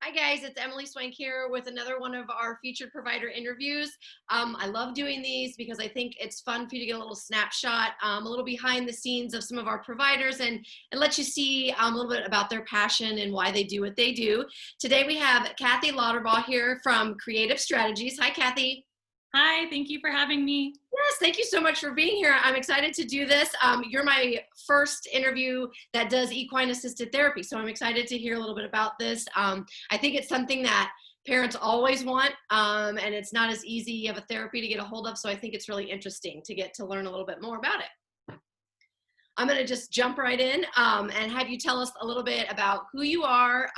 Hi guys, it's Emily Swank here with another one of our featured provider interviews. I love doing these because I think it's fun for you to get a little snapshot, a little behind the scenes of some of our providers and let you see a little bit about their passion and why they do what they do. Today we have Cathy Lauderbaugh here from Creative Strategies. Hi Cathy. Hi, thank you for having me. Yes, thank you so much for being here. I'm excited to do this. You're my first interview that does equine assisted therapy, so I'm excited to hear a little bit about this. I think it's something that parents always want, and it's not as easy of a therapy to get a hold of, so I think it's really interesting to get to learn a little bit more about it. I'm going to just jump right in and have you tell us a little bit about who you are,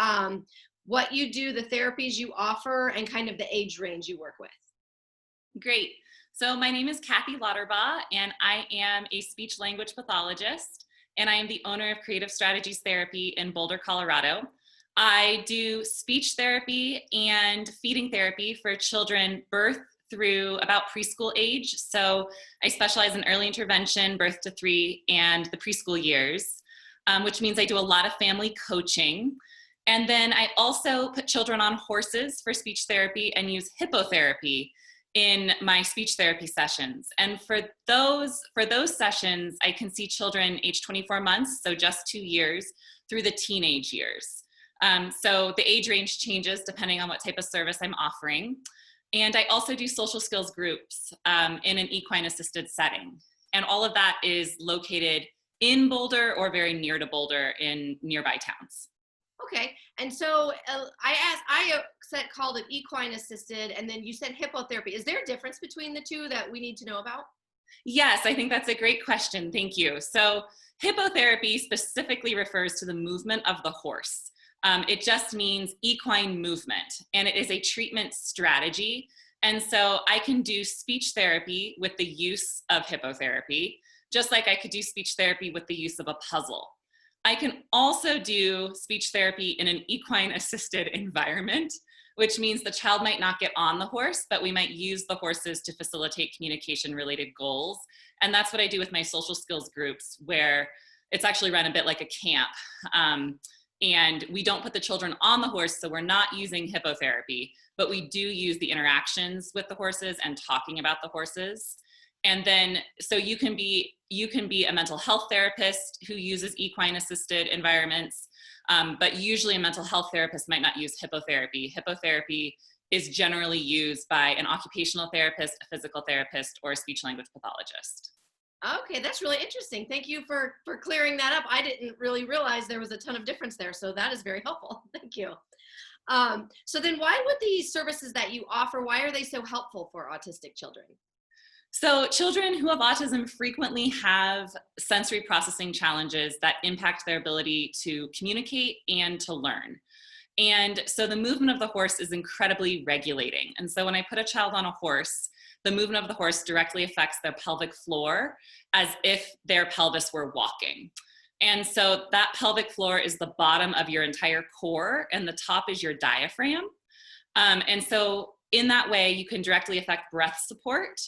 what you do, the therapies you offer, and kind of the age range you work with. Great. So my name is Cathy Lauderbaugh, and I am a speech language pathologist, and I am the owner of Creative Strategies Therapy in Boulder, Colorado. I do speech therapy and feeding therapy for children birth through about preschool age. So I specialize in early intervention, birth to 3, and the preschool years, which means I do a lot of family coaching. And then I also put children on horses for speech therapy and use hippotherapy in my speech therapy sessions. And for those sessions, I can see children age 24 months, so just 2 years, through the teenage years. So the age range changes depending on what type of service I'm offering. And I also do social skills groups in an equine assisted setting. And all of that is located in Boulder or very near to Boulder in nearby towns. Okay, and so called it equine assisted, and then you said hippotherapy. Is there a difference between the two that we need to know about? Yes, I think that's a great question. Thank you. So hippotherapy specifically refers to the movement of the horse. It just means equine movement, and it is a treatment strategy. And so I can do speech therapy with the use of hippotherapy, just like I could do speech therapy with the use of a puzzle. I can also do speech therapy in an equine assisted environment, which means the child might not get on the horse, but we might use the horses to facilitate communication related goals. And that's what I do with my social skills groups, where it's actually run a bit like a camp. And we don't put the children on the horse, so we're not using hippotherapy, but we do use the interactions with the horses and talking about the horses. And then, so you can be a mental health therapist who uses equine assisted environments, but usually a mental health therapist might not use hippotherapy. Hippotherapy is generally used by an occupational therapist, a physical therapist, or a speech language pathologist. Okay, that's really interesting. Thank you for clearing that up. I didn't really realize there was a ton of difference there, so that is very helpful. Thank you. So then why would these services that you offer, why are they so helpful for autistic children? So children who have autism frequently have sensory processing challenges that impact their ability to communicate and to learn. And so the movement of the horse is incredibly regulating. And so when I put a child on a horse, the movement of the horse directly affects their pelvic floor as if their pelvis were walking. And so that pelvic floor is the bottom of your entire core, and the top is your diaphragm. And so in that way, you can directly affect breath support.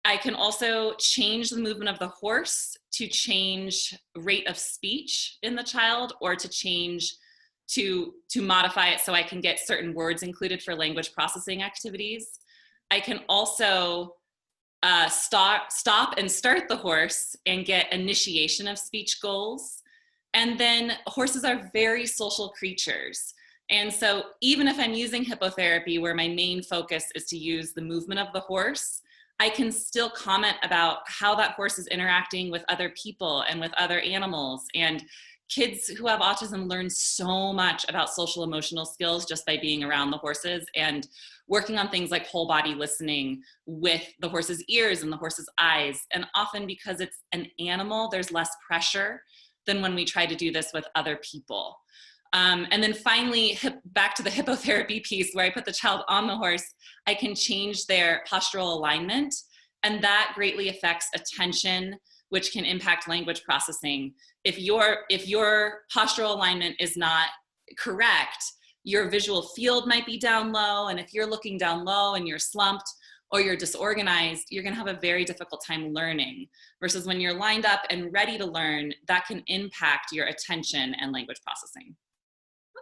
I can also change the movement of the horse to change rate of speech in the child, or to modify it so I can get certain words included for language processing activities. I can also stop and start the horse and get initiation of speech goals. And then horses are very social creatures. And so even if I'm using hippotherapy, where my main focus is to use the movement of the horse, I can still comment about how that horse is interacting with other people and with other animals. And kids who have autism learn so much about social emotional skills just by being around the horses and working on things like whole body listening with the horse's ears and the horse's eyes. And often because it's an animal, there's less pressure than when we try to do this with other people. And then finally, back to the hippotherapy piece, where I put the child on the horse, I can change their postural alignment, and that greatly affects attention, which can impact language processing. If your postural alignment is not correct, your visual field might be down low, and if you're looking down low and you're slumped or you're disorganized, you're going to have a very difficult time learning. Versus when you're lined up and ready to learn, that can impact your attention and language processing.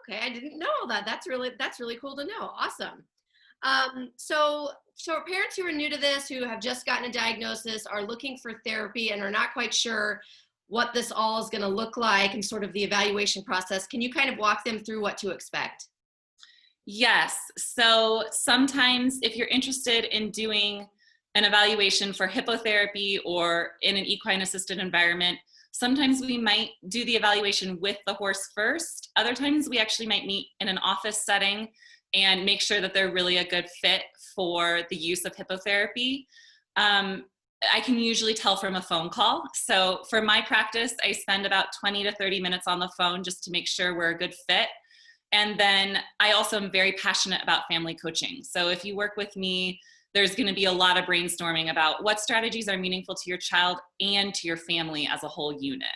Okay, I didn't know that. That's really cool to know. Awesome. So parents who are new to this, who have just gotten a diagnosis, are looking for therapy and are not quite sure what this all is going to look like and sort of the evaluation process. Can you kind of walk them through what to expect? Yes. So sometimes if you're interested in doing an evaluation for hippotherapy or in an equine assisted environment, sometimes we might do the evaluation with the horse first. Other times we actually might meet in an office setting and make sure that they're really a good fit for the use of hippotherapy. I can usually tell from a phone call. So for my practice, I spend about 20 to 30 minutes on the phone just to make sure we're a good fit. And then I also am very passionate about family coaching. So if you work with me, there's going to be a lot of brainstorming about what strategies are meaningful to your child and to your family as a whole unit.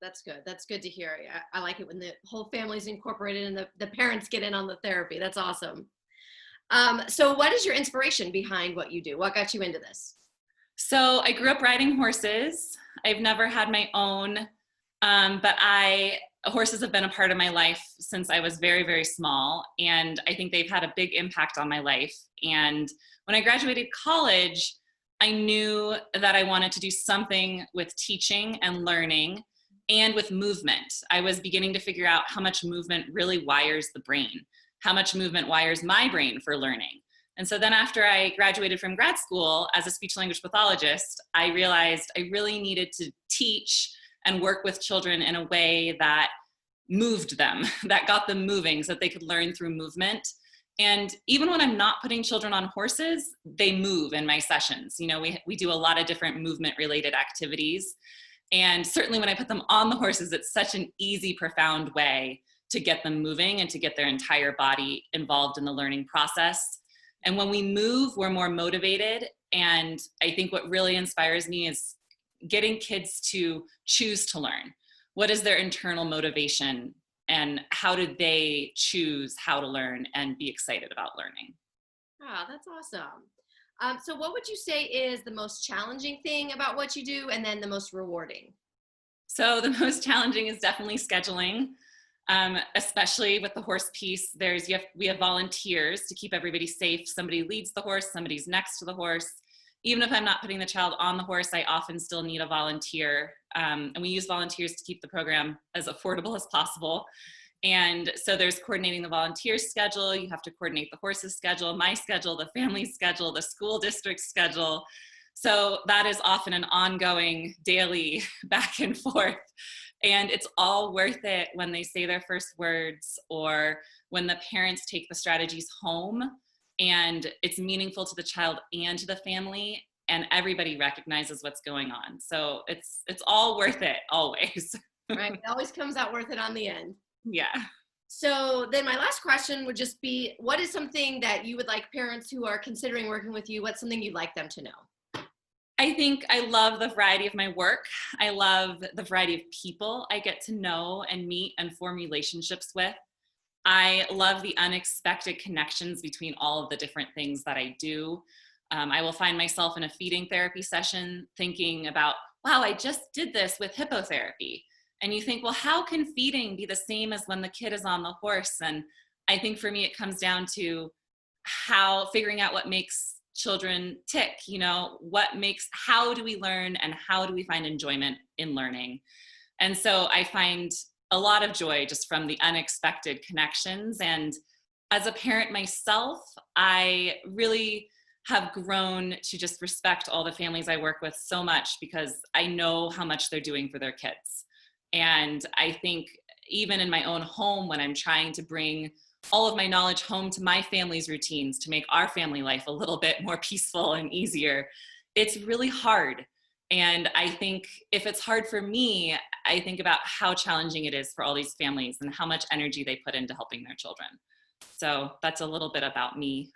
That's good. That's good to hear. I like it when the whole family's incorporated and the parents get in on the therapy. That's awesome. So what is your inspiration behind what you do? What got you into this? So I grew up riding horses. I've never had my own, but horses have been a part of my life since I was very, very small. And I think they've had a big impact on my life. And when I graduated college, I knew that I wanted to do something with teaching and learning and with movement. I was beginning to figure out how much movement really wires the brain, how much movement wires my brain for learning. And so then after I graduated from grad school as a speech language pathologist, I realized I really needed to teach and work with children in a way that moved them, that got them moving so that they could learn through movement. And even when I'm not putting children on horses, they move in my sessions. You know, we do a lot of different movement related activities. And certainly when I put them on the horses, it's such an easy, profound way to get them moving and to get their entire body involved in the learning process. And when we move, we're more motivated. And I think what really inspires me is getting kids to choose to learn. What is their internal motivation and how do they choose how to learn and be excited about learning? Ah, that's awesome. So what would you say is the most challenging thing about what you do and then the most rewarding? So the most challenging is definitely scheduling. Especially with the horse piece, we have volunteers to keep everybody safe. Somebody leads the horse, somebody's next to the horse. Even if I'm not putting the child on the horse, I often still need a volunteer. And we use volunteers to keep the program as affordable as possible. And so there's coordinating the volunteer's schedule. You have to coordinate the horse's schedule, my schedule, the family's schedule, the school district's schedule. So that is often an ongoing daily back and forth. And it's all worth it when they say their first words or when the parents take the strategies home and it's meaningful to the child and to the family and everybody recognizes what's going on. So it's all worth it always. Right. It always comes out worth it on the end. Yeah. So then my last question would just be, what is something that you would like parents who are considering working with you, what's something you'd like them to know? I think I love the variety of my work. I love the variety of people I get to know and meet and form relationships with. I love the unexpected connections between all of the different things that I do. I will find myself in a feeding therapy session thinking about, wow, I just did this with hippotherapy. And you think, well, how can feeding be the same as when the kid is on the horse? And I think for me, it comes down to figuring out what makes children tick, how do we learn and how do we find enjoyment in learning? And so I find a lot of joy just from the unexpected connections. And as a parent myself, I really have grown to just respect all the families I work with so much because I know how much they're doing for their kids. And I think even in my own home, when I'm trying to bring all of my knowledge home to my family's routines to make our family life a little bit more peaceful and easier, it's really hard. And I think if it's hard for me, I think about how challenging it is for all these families and how much energy they put into helping their children. So that's a little bit about me.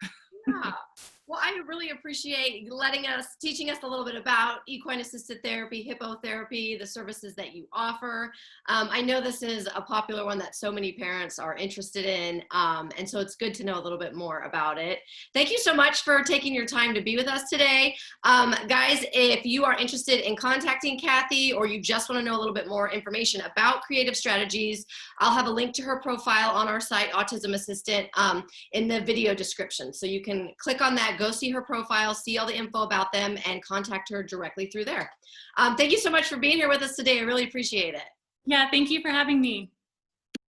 Yeah. Well, I really appreciate teaching us a little bit about equine assisted therapy, hippotherapy, the services that you offer. I know this is a popular one that so many parents are interested in, and so it's good to know a little bit more about it. Thank you so much for taking your time to be with us today. Guys, if you are interested in contacting Cathy, or you just want to know a little bit more information about Creative Strategies, I'll have a link to her profile on our site, Autism Assistant, in the video description. So you can click on that, go see her profile, see all the info about them, and contact her directly through there. Thank you so much for being here with us today. I really appreciate it. Yeah, thank you for having me.